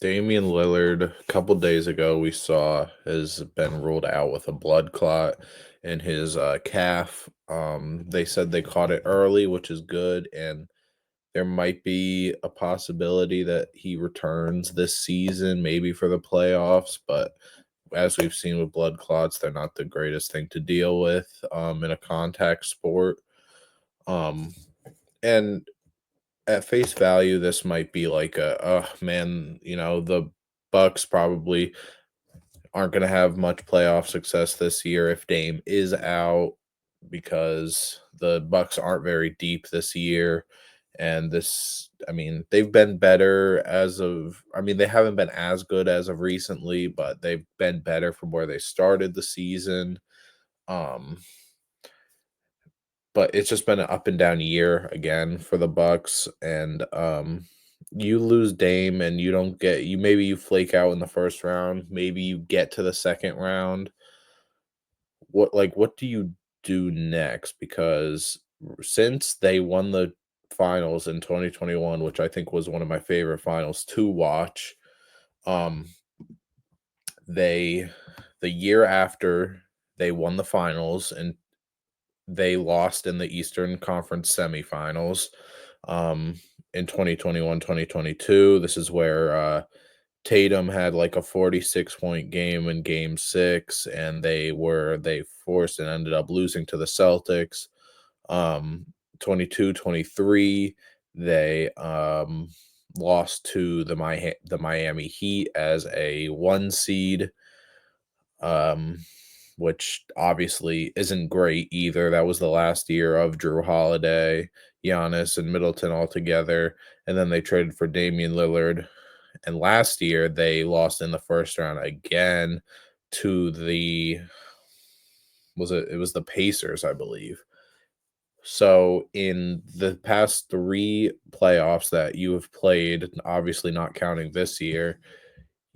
Damian Lillard, a couple days ago, we saw has been ruled out with a blood clot in his calf. They said they caught it early, which is good, and there might be a possibility that he returns this season, maybe for the playoffs. But as we've seen with blood clots, they're not the greatest thing to deal with in a contact sport. Um, and at face value, this might be like man, the Bucks probably aren't going to have much playoff success this year if Dame is out because the Bucks aren't very deep this year. And they've been better they haven't been as good as of recently, but they've been better from where they started the season. Um, but it's just been an up and down year again for the Bucks, and you lose Dame and you don't get you maybe you flake out in the first round, maybe you get to the second round. What do you do next? Because since they won the finals in 2021, which I think was one of my favorite finals to watch, um they the year after they won the finals and they lost in the Eastern Conference semifinals, um, in 2021, 2022. This is where, Tatum had, like, a 46-point game in game 6, and they forced and ended up losing to the Celtics. 22, 23, they, lost to the Miami Heat as a 1 seed. Um, which obviously isn't great either. That was the last year of Drew Holiday, Giannis, and Middleton all together, and then they traded for Damian Lillard. And last year they lost in the first round again to the it was the Pacers, I believe. So in the past 3 playoffs that you have played, obviously not counting this year,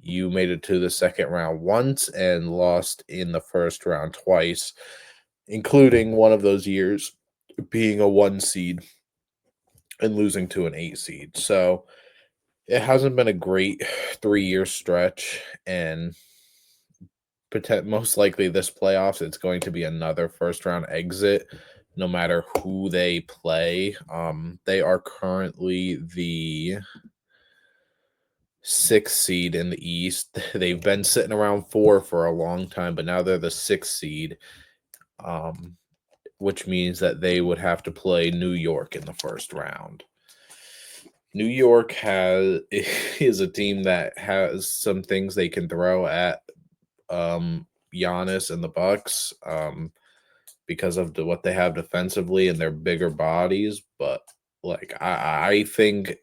you made it to the second round once and lost in the first round twice, including one of those years being a 1 seed and losing to an 8 seed. So, it hasn't been a great 3-year stretch, and most likely this playoffs, it's going to be another first round exit no matter who they play. They are currently the 6th seed in the East. They've been sitting around 4 for a long time, but now they're the 6th seed, um, which means that they would have to play New York in the first round. New York has is a team that has some things they can throw at Giannis and the Bucks because of what they have defensively and their bigger bodies. But like I think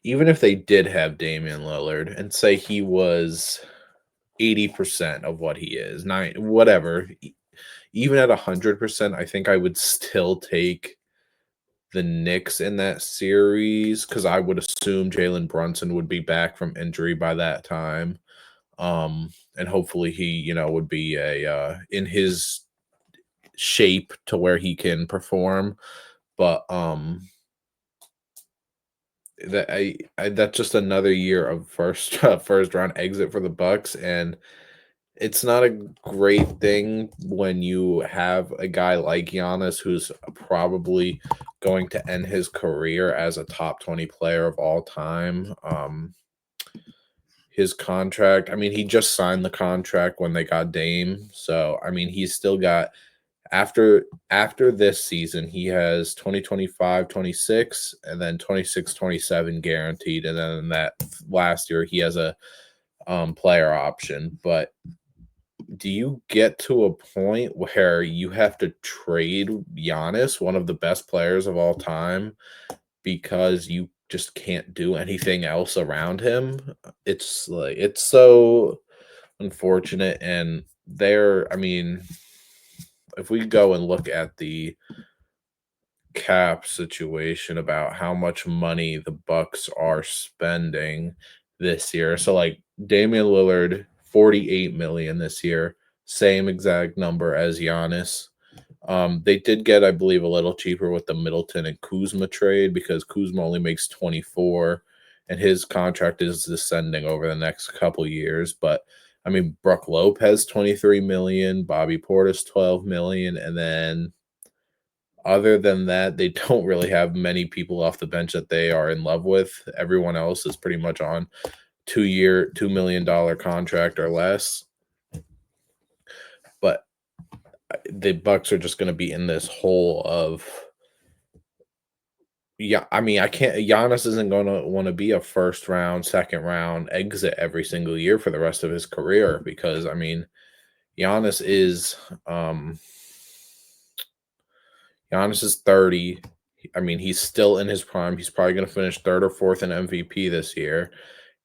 even if they did have Damian Lillard and say he was 80% of what he is, nine whatever, even at 100%, I think I would still take the Knicks in that series because I would assume Jalen Brunson would be back from injury by that time. And hopefully he, would be in his shape to where he can perform. But that's just another year of first first round exit for the Bucks, and it's not a great thing when you have a guy like Giannis who's probably going to end his career as a top 20 player of all time. His contract, he just signed the contract when they got Dame. So, he's still got after this season, he has 2025, 26, and then 26, 27 guaranteed. And then that last year, he has a player option. But do you get to a point where you have to trade Giannis, one of the best players of all time, because you just can't do anything else around him? It's so unfortunate. And if we go and look at the cap situation about how much money the Bucks are spending this year. So like Damian Lillard, 48 million this year, same exact number as Giannis. They did get, I believe, a little cheaper with the Middleton and Kuzma trade because Kuzma only makes 24 and his contract is descending over the next couple years. But I mean, Brook Lopez 23 million, Bobby Portis 12 million, and then other than that, they don't really have many people off the bench that they are in love with. Everyone else is pretty much on 2-year, $2 million contract or less. But the Bucks are just going to be in this hole of, yeah. I mean, I can't. Giannis isn't going to want to be a first round, second round exit every single year for the rest of his career because I mean, Giannis is um Giannis is 30. I mean, he's still in his prime. He's probably going to finish third or fourth in MVP this year.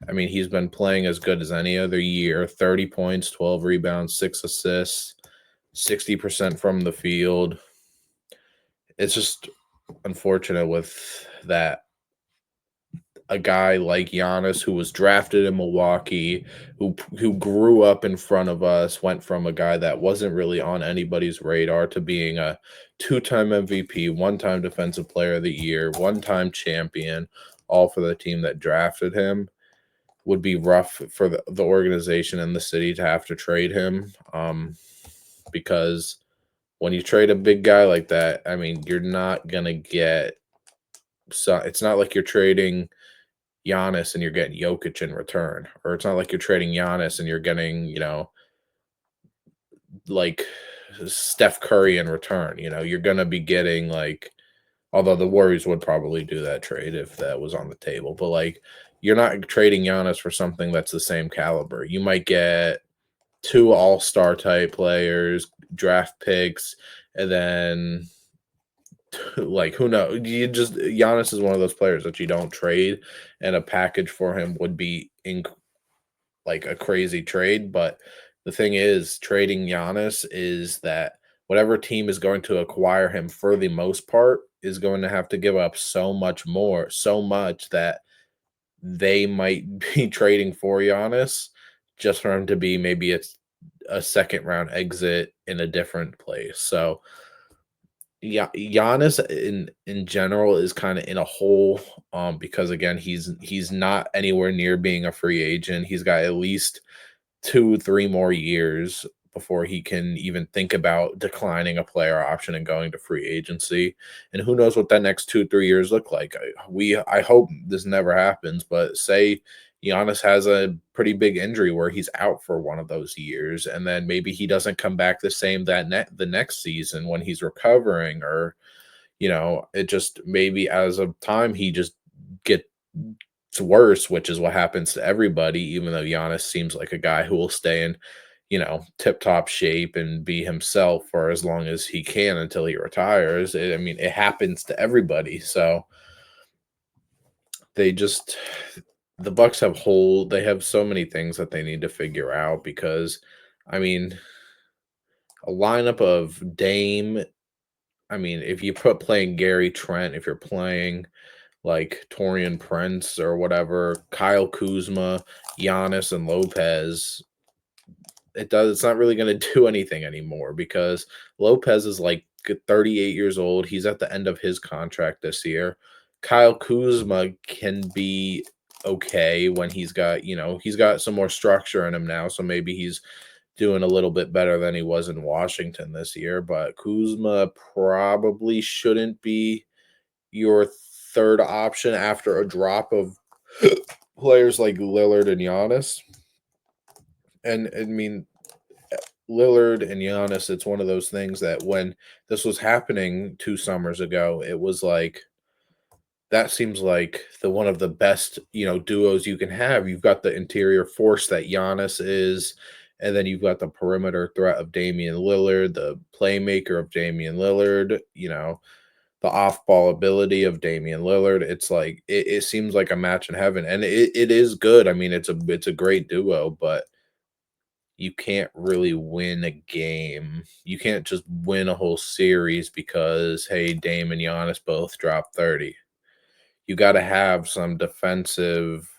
I mean, he's been playing as good as any other year. 30 points, 12 rebounds, 6 assists, 60% from the field. It's just unfortunate with that a guy like Giannis who was drafted in Milwaukee, who grew up in front of us, went from a guy that wasn't really on anybody's radar to being a two-time MVP, one-time defensive player of the year, one-time champion, all for the team that drafted him. Would be rough for the organization and the city to have to trade him. Because when you trade a big guy like that, I mean, you're not gonna get so it's not like you're trading Giannis and you're getting Jokic in return, or it's not like you're trading Giannis and you're getting, like Steph Curry in return. You're gonna be getting like, although the Warriors would probably do that trade if that was on the table, but like you're not trading Giannis for something that's the same caliber. You might get two all-star type players, draft picks, and then like who knows? You just Giannis is one of those players that you don't trade, and a package for him would be like a crazy trade. But the thing is, trading Giannis is that whatever team is going to acquire him for the most part is going to have to give up so much more, so much that they might be trading for Giannis just for him to be maybe a second round exit in a different place. So yeah, Giannis in general is kind of in a hole because again he's not anywhere near being a free agent. He's got at least 2, 3 more years before he can even think about declining a player option and going to free agency. And who knows what that next 2, 3 years look like. I hope this never happens, but say Giannis has a pretty big injury where he's out for one of those years, and then maybe he doesn't come back the same the next season when he's recovering, or it just maybe as of time he just gets worse, which is what happens to everybody, even though Giannis seems like a guy who will stay in, tip top shape and be himself for as long as he can until he retires. I mean, it happens to everybody. So they just, the Bucks they have so many things that they need to figure out because, I mean, a lineup of Dame. I mean, if you put playing Gary Trent, if you're playing like Torian Prince or whatever, Kyle Kuzma, Giannis, and Lopez, it's not really going to do anything anymore because Lopez is like 38 years old. He's at the end of his contract this year. Kyle Kuzma can be okay when he's got some more structure in him now, so maybe he's doing a little bit better than he was in Washington this year, but Kuzma probably shouldn't be your third option after a drop of players like Lillard and Giannis. And I mean, Lillard and Giannis, it's one of those things that when this was happening 2 summers ago, it was like that seems like the one of the best, duos you can have. You've got the interior force that Giannis is, and then you've got the perimeter threat of Damian Lillard, the playmaker of Damian Lillard, the off-ball ability of Damian Lillard. It's like it seems like a match in heaven, and it is good. I mean, it's a great duo, but you can't really win a game. You can't just win a whole series because hey, Dame and Giannis both dropped 30. You got to have some defensive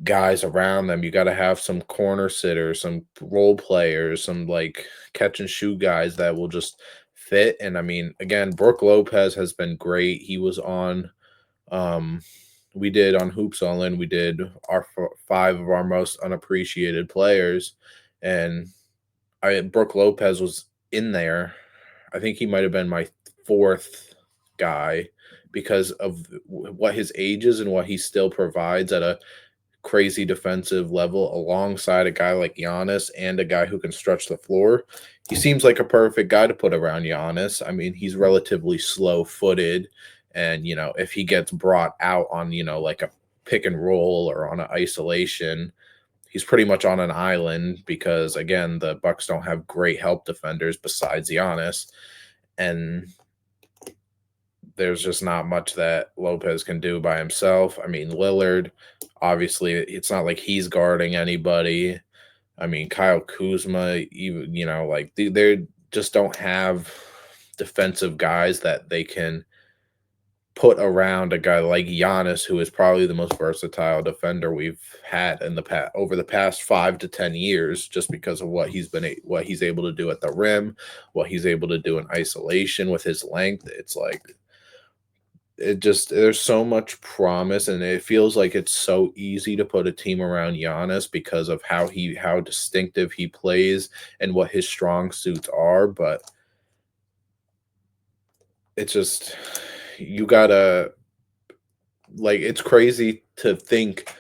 guys around them. You got to have some corner sitters, some role players, some like catch and shoot guys that will just fit. And I mean, again, Brook Lopez has been great. He was on um we did on Hoops Online, we did our five of our most unappreciated players, and Brooke Lopez was in there. I think he might have been my fourth guy because of what his age is and what he still provides at a crazy defensive level alongside a guy like Giannis and a guy who can stretch the floor. He seems like a perfect guy to put around Giannis. I mean, he's relatively slow footed. And, if he gets brought out on, like a pick and roll or on an isolation, he's pretty much on an island because, again, the Bucks don't have great help defenders besides Giannis. And there's just not much that Lopez can do by himself. I mean, Lillard, obviously, it's not like he's guarding anybody. I mean, Kyle Kuzma, even like they just don't have defensive guys that they can put around a guy like Giannis, who is probably the most versatile defender we've had in the past over the past 5 to 10 years, just because of what he's able to do at the rim, what he's able to do in isolation with his length. It's like it just there's so much promise, and it feels like it's so easy to put a team around Giannis because of how distinctive he plays and what his strong suits are. But it's just you gotta like it's crazy to think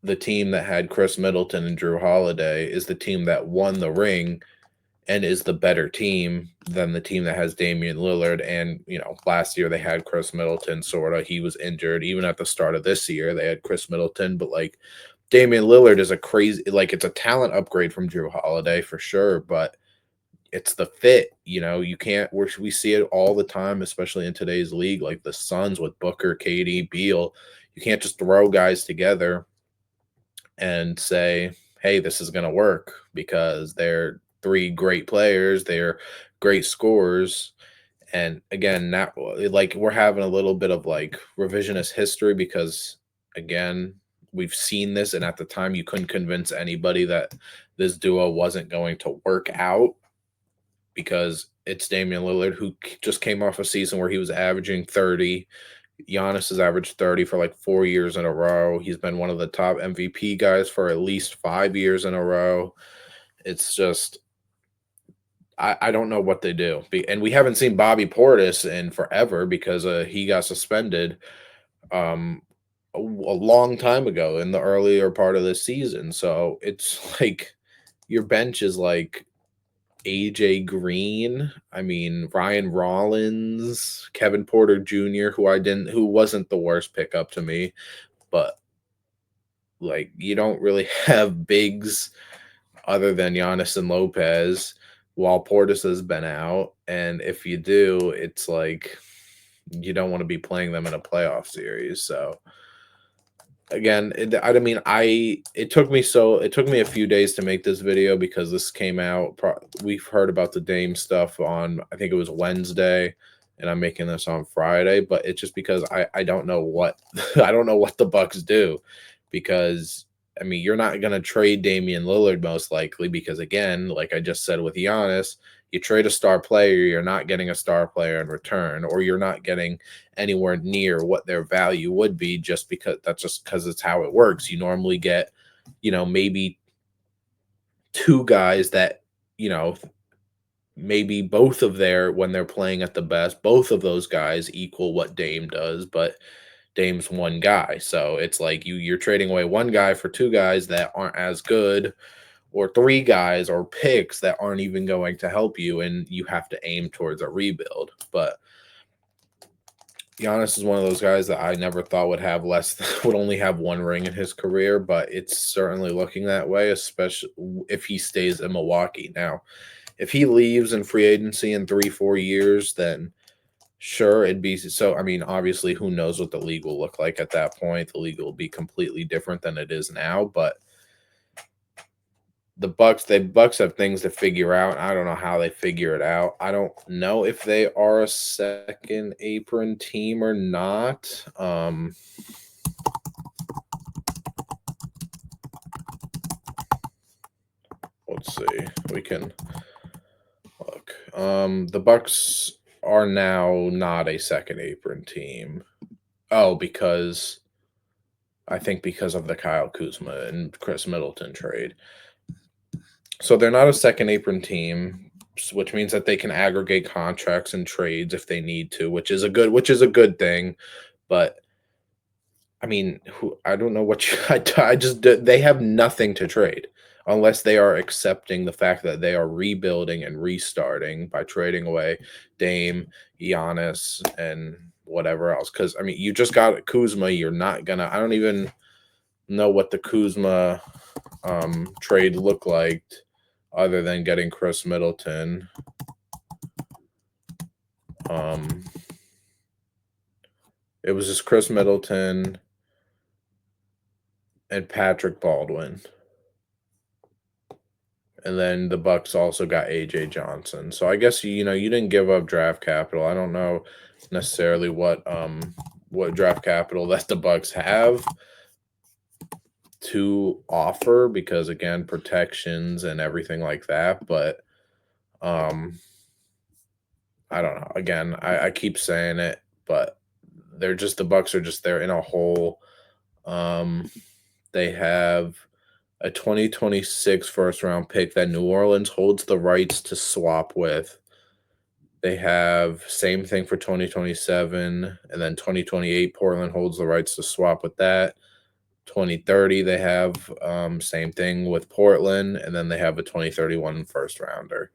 the team that had Chris Middleton and Drew Holiday is the team that won the ring and is the better team than the team that has Damian Lillard. And, last year they had Chris Middleton, sort of. He was injured. Even at the start of this year, they had Chris Middleton. But, like, Damian Lillard is it's a talent upgrade from Drew Holiday for sure. But it's the fit. You can't, we see it all the time, especially in today's league, like the Suns with Booker, KD, Beal. You can't just throw guys together and say, hey, this is going to work because they're three great players. They're great scorers. And again, that like we're having a little bit of like revisionist history because again, we've seen this. And at the time, you couldn't convince anybody that this duo wasn't going to work out because it's Damian Lillard who just came off a season where he was averaging 30. Giannis has averaged 30 for like 4 years in a row. He's been one of the top MVP guys for at least 5 years in a row. It's just, I don't know what they do. And we haven't seen Bobby Portis in forever because he got suspended um, a long time ago in the earlier part of the season. So it's like your bench is like AJ Green, I mean Ryan Rollins, Kevin Porter Jr., who wasn't the worst pickup to me, but like you don't really have bigs other than Giannis and Lopez while Portis has been out. And if you do, it's like you don't want to be playing them in a playoff series. So again, it took me a few days to make this video because this came out. We've heard about the Dame stuff on, I think it was Wednesday, and I'm making this on Friday. But it's just because I don't know what I don't know what the Bucks do because I mean you're not gonna trade Damian Lillard most likely because again, like I just said with Giannis, you trade a star player, you're not getting a star player in return, or you're not getting anywhere near what their value would be just because it's how it works. You normally get, maybe two guys that, you know, maybe both of their when they're playing at the best, both of those guys equal what Dame does, but Dame's one guy. So it's like you're trading away one guy for two guys that aren't as good or three guys or picks that aren't even going to help you and you have to aim towards a rebuild. But Giannis is one of those guys that I never thought would only have one ring in his career, but it's certainly looking that way, especially if he stays in Milwaukee. Now, if he leaves in free agency in 3, 4 years, then sure, it'd be so. I mean, obviously, who knows what the league will look like at that point? The league will be completely different than it is now, but the Bucks have things to figure out. I don't know how they figure it out. I don't know if they are a second apron team or not. Let's see. We can look. The Bucks are now not a second apron team. Oh, because I think because of the Kyle Kuzma and Chris Middleton trade. So they're not a second apron team, which means that they can aggregate contracts and trades if they need to, which is a good thing. But I mean, I don't know what I just they have nothing to trade unless they are accepting the fact that they are rebuilding and restarting by trading away Dame, Giannis, and whatever else. Because I mean, you just got Kuzma. You're not gonna. I don't even know what the Kuzma trade looked like, other than getting Chris Middleton. Um, it was just Chris Middleton and Patrick Baldwin. And then the Bucks also got AJ Johnson. So I guess you didn't give up draft capital. I don't know necessarily what draft capital that the Bucks have to offer, because again, protections and everything like that. But um I don't know. Again, I keep saying it, but the Bucks are just they're in a hole. Um they have a 2026 first round pick that New Orleans holds the rights to swap with. They have same thing for 2027, and then 2028 Portland holds the rights to swap with that. 2030 they have same thing with Portland, and then they have a 2031 first rounder.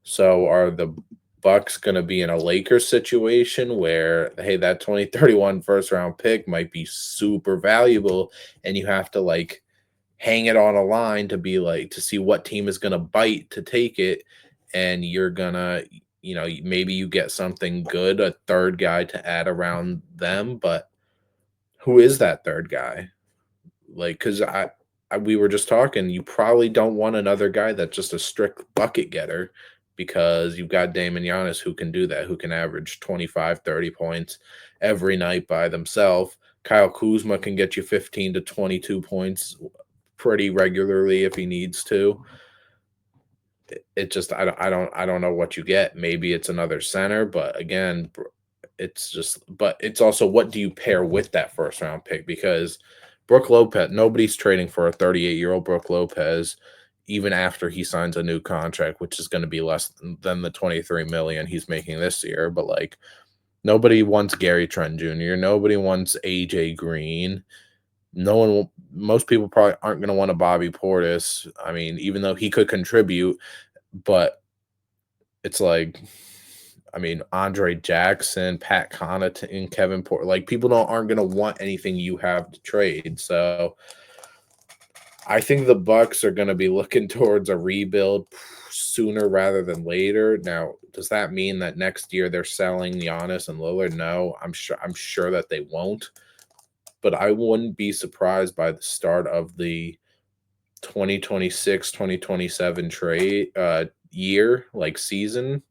So are the Bucks going to be in a Lakers situation where, hey, that 2031 first round pick might be super valuable, and you have to like hang it on a line to be like to see what team is going to bite to take it, and you're gonna maybe you get something good, a third guy to add around them, but who is that third guy? Like, because we were just talking, you probably don't want another guy that's just a strict bucket getter, because you've got Damian Giannis who can do that, who can average 25, 30 points every night by themselves. Kyle Kuzma can get you 15 to 22 points pretty regularly if he needs to. It just I don't know what you get. Maybe it's another center, but again, but it's also, what do you pair with that first round pick? Because Brook Lopez, nobody's trading for a 38-year-old Brook Lopez, even after he signs a new contract, which is going to be less than the 23 million he's making this year. But like, nobody wants Gary Trent Jr. Nobody wants AJ Green. Most people probably aren't going to want a Bobby Portis. I mean, even though he could contribute, but it's like, I mean, Andre Jackson, Pat Connaughton, Kevin Porter, like people aren't going to want anything you have to trade. So I think the Bucks are going to be looking towards a rebuild sooner rather than later. Now, does that mean that next year they're selling Giannis and Lillard? No, I'm sure that they won't. But I wouldn't be surprised by the start of the 2026-2027 trade year, like season,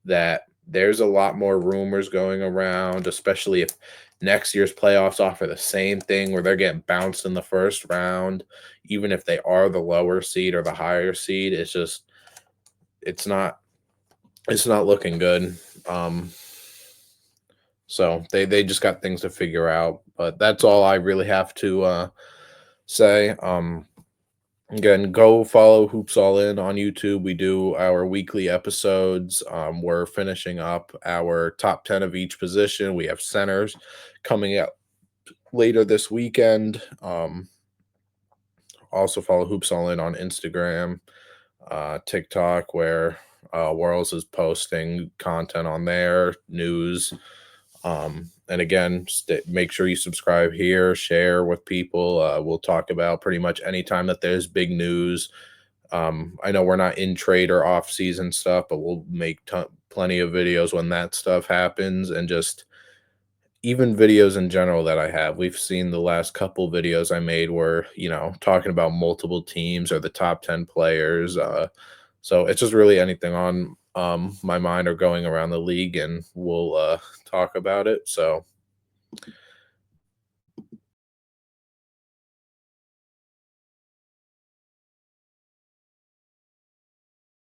that there's a lot more rumors going around, especially if next year's playoffs offer the same thing where they're getting bounced in the first round, even if they are the lower seed or the higher seed. It's not it's not looking good. Um so they just got things to figure out, but that's all I really have to say. Again, go follow Hoops All In on YouTube. We do our weekly episodes. We're finishing up our top 10 of each position. We have centers coming out later this weekend. Also follow Hoops All In on Instagram, TikTok, where Worlds is posting content on there, news. And again, make sure you subscribe here, share with people. We'll talk about pretty much anytime that there's big news. I know we're not in trade or off season stuff, but we'll make plenty of videos when that stuff happens, and just even videos in general that I have. We've seen the last couple videos I made were, talking about multiple teams or the top 10 players. So it's just really anything on my mind or going around the league, and we'll talk about it. So